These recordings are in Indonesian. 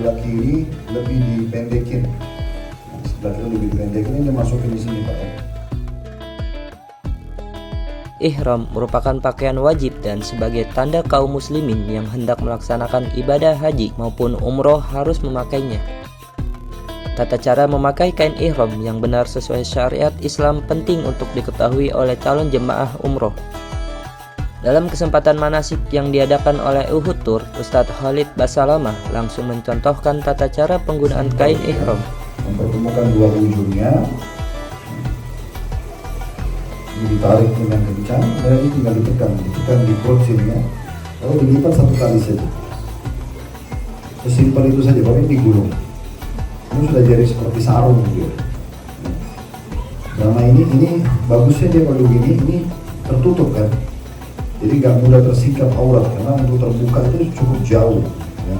sebelah kiri lebih dipendekin. Sebelah kiri lebih dipendekin, ini masukin di sini Pak ya. Ihram merupakan pakaian wajib dan sebagai tanda kaum muslimin yang hendak melaksanakan ibadah haji maupun umroh harus memakainya. Tata cara memakai kain ihram yang benar sesuai syariat Islam penting untuk diketahui oleh calon jemaah umroh. Dalam kesempatan manasik yang diadakan oleh Uhud Tour, Ustadz Khalid Basalamah langsung mencontohkan tata cara penggunaan kain ihram. Mempertemukan dua ujungnya, ini ditarik dengan kencang, dan ini tinggal ditekan di perut sini ya. Lalu dilipat satu kali saja. Sesimpel itu saja, baru ini digulung. Ini sudah jadi seperti sarung gitu. Selama ini bagusnya dia kalau begini, ini tertutup kan. Jadi nggak mudah tersikap aurat karena untuk terbuka itu cukup jauh. Ya.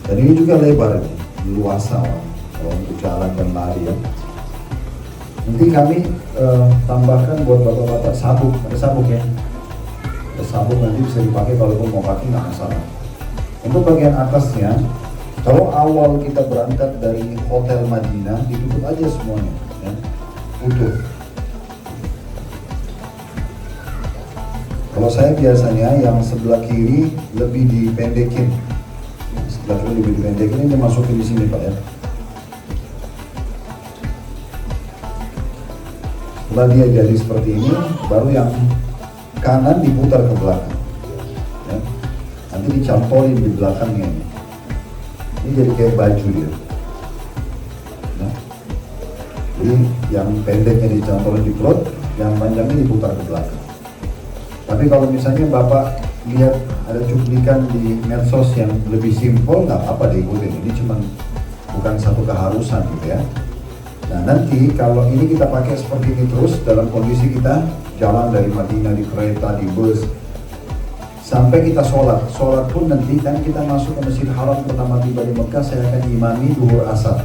Dan ini juga lebar, luasa kalau untuk jalan dan lari ya. Nanti kami tambahkan buat bapak-bapak sabuk, ada sabuk ya. Ada sabuk nanti bisa dipakai kalau mau pakai nggak masalah. Untuk bagian atasnya, kalau awal kita berangkat dari hotel Madinah ditutup aja semuanya, ya. Utuh. Kalau saya biasanya yang sebelah kiri lebih dipendekin, sebelah kiri lebih dipendekin, ini masukin di sini Pak ya. Setelah dia jadi seperti ini, baru yang kanan diputar ke belakang, ya. Nanti dicantolin di belakangnya ini. Ini jadi kayak baju dia. Nah, jadi yang pendeknya dicantolin di perut, yang panjangnya diputar ke belakang. Tapi kalau misalnya Bapak lihat ada cuplikan di medsos yang lebih simpel, nggak apa-apa diikutin. Ini cuman bukan satu keharusan gitu ya. Nah nanti kalau ini kita pakai seperti ini terus dalam kondisi kita jalan dari Madinah di kereta, di bus, sampai kita sholat pun nanti kan kita masuk ke Masjid Haram pertama tiba di Mekah, saya akan imami duhur asar.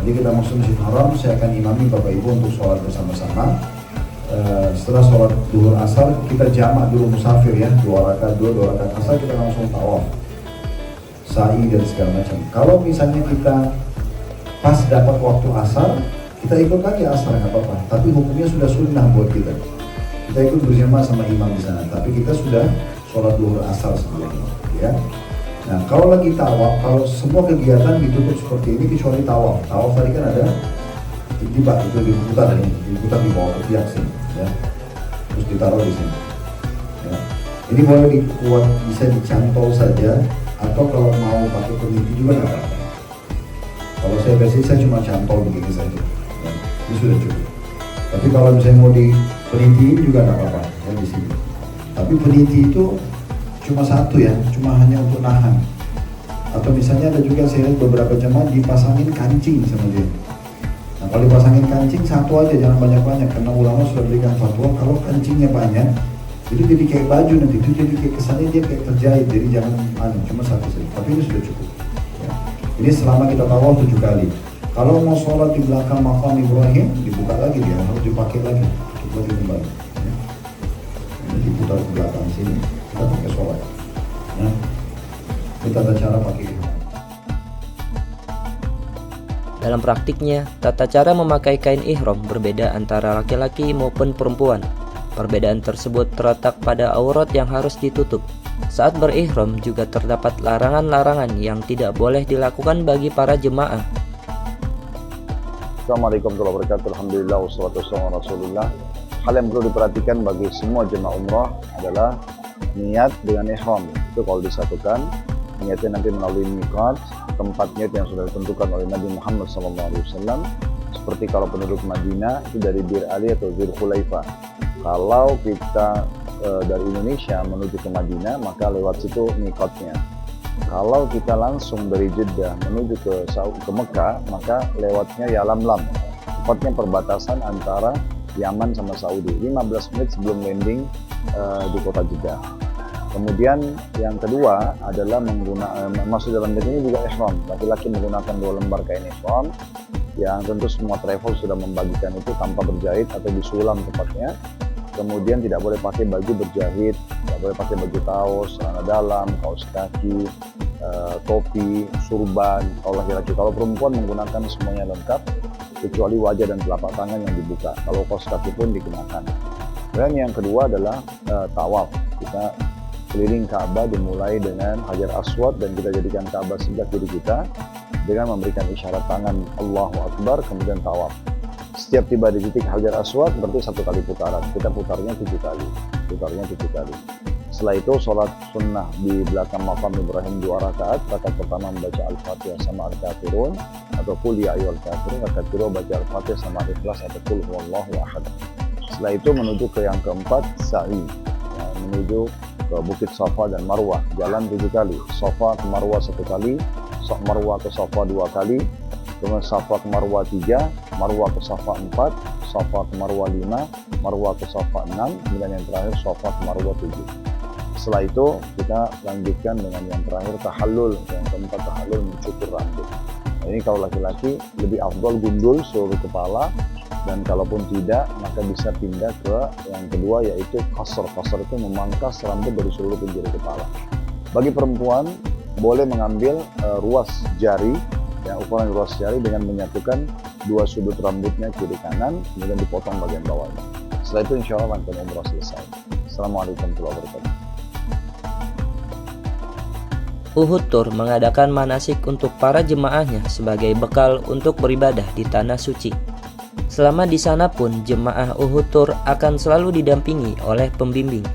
Jadi kita masuk Masjid Haram, saya akan imami Bapak Ibu untuk sholat bersama-sama. Setelah sholat duhur asar kita jamak dulu musafir ya, 2 rakaat asar kita langsung tawaf, sa'i dan segala macam. Kalau misalnya kita pas dapat waktu asar, kita ikut lagi asar nggak apa-apa. Tapi hukumnya sudah sunnah buat kita. Kita ikut berjamaah sama imam di sana. Tapi kita sudah sholat duhur asar sebelumnya, ya. Nah kalau lagi tawaf, kalau semua kegiatan ditutup seperti ini kecuali tawaf. Tawaf tadi kan ada tiba itu diputar di bawah ketiak sini, ya. Terus ditaruh di sini. Ya. Ini boleh dibuat bisa dicantol saja, atau kalau mau pakai peniti juga nggak apa-apa. Kalau saya biasanya saya cuma cantol begini saja, ya. Ini sudah cukup. Tapi kalau misalnya mau dipenitiin juga nggak apa-apa ya di sini. Tapi peniti itu cuma satu ya, cuma hanya untuk nahan. Atau misalnya ada juga saya lihat beberapa jemaah dipasangin kancing sama dia. Nah kalau dipasangin kancing satu aja, jangan banyak-banyak, karena ulama sudah berikan fatwa kalau kancingnya banyak itu jadi kayak baju nanti, itu jadi kayak kesannya dia kayak terjahit, jadi jangan cuma satu saja. Tapi ini sudah cukup. Ini selama kita tawaf 7 kali. Kalau mau sholat di belakang makam Ibrahim, dibuka lagi dia, harus dipakai lagi, tutup lagi kembali. Ya. Ini diputar ke belakang sini, kita pakai sholat. Ya. Kita ada cara pakai ihram. Dalam praktiknya, tata cara memakai kain ihram berbeda antara laki-laki maupun perempuan. Perbedaan tersebut terletak pada aurat yang harus ditutup. Saat berihram juga terdapat larangan-larangan yang tidak boleh dilakukan bagi para jemaah. Assalamualaikum warahmatullahi wabarakatuh. Alhamdulillah wassalatu wassalamu ala Rasulillah. Hal yang perlu diperhatikan bagi semua jemaah umrah adalah niat dengan ihram. Itu kalau disatukan, niatnya nanti melalui miqat, tempat niat yang sudah ditentukan oleh Nabi Muhammad SAW. Seperti kalau penduduk Madinah itu dari Bir Ali atau Bir Khulaifah. Kalau kita dari Indonesia menuju ke Madinah, maka lewat situ miqatnya. Kalau kita langsung dari Jeddah menuju ke Mekah, maka lewatnya Yalamlam, tepatnya perbatasan antara Yaman sama Saudi, 15 menit sebelum landing di kota Jeddah. Kemudian yang kedua adalah masuk dalam negeri ini juga ihram. Laki-laki menggunakan 2 lembar kain ihram, yang tentu semua travel sudah membagikan itu tanpa berjahit atau disulam tepatnya. Kemudian tidak boleh pakai baju berjahit, tidak boleh pakai baju kaos, celana dalam, kaos kaki, topi, surban, kalau laki-laki. Kalau perempuan menggunakan semuanya lengkap, kecuali wajah dan telapak tangan yang dibuka. Kalau kaos kaki pun dikenakan. Dan yang kedua adalah tawaf. Kita keliling Ka'bah dimulai dengan Hajar Aswad dan kita jadikan Ka'bah sebelah kiri kita dengan memberikan isyarat tangan Allahu Akbar, kemudian tawaf. Setiap tiba di titik Hajar Aswad berarti 1 kali putaran. Kita putarnya 7 kali. Setelah itu sholat sunnah di belakang makam Ibrahim 2 rakaat. Rakaat pertama membaca Al-Fatihah sama Al-Kafirun atau Qul ya ayyuhal kafirun. Rakaat kedua baca Al-Fatihah sama Al-Ikhlas atau Qul huwallahu ahad. Setelah itu menuju ke yang keempat, sa'i, menuju ke Bukit Safa dan Marwah, jalan 7 kali. Safa ke Marwah 1 kali, Marwah ke Safa 2 kali, kemudian Safa ke Marwah 3, Marwah ke Safa 4, Safa ke Marwah 5, Marwah ke Safa 6, kemudian yang terakhir Safa ke Marwah 7. Setelah itu kita lanjutkan dengan yang terakhir tahallul, yang keempat tahallul mencukur rambut. Nah, ini kalau laki-laki lebih afdal gundul seluruh kepala, dan kalaupun tidak maka bisa pindah ke yang kedua yaitu qasr. Qasr itu memangkas rambut dari seluruh penjuru kepala. Bagi perempuan boleh mengambil ruas jari, ya, ukuran ruas jari dengan menyatukan 2 sudut rambutnya kiri kanan, kemudian dipotong bagian bawahnya. Setelah itu insya Allah rangkaian umrah selesai. Assalamualaikum warahmatullahi wabarakatuh. Uhud Tour mengadakan manasik untuk para jemaahnya sebagai bekal untuk beribadah di Tanah Suci. Selama di sana pun jemaah Uhud Tour akan selalu didampingi oleh pembimbing.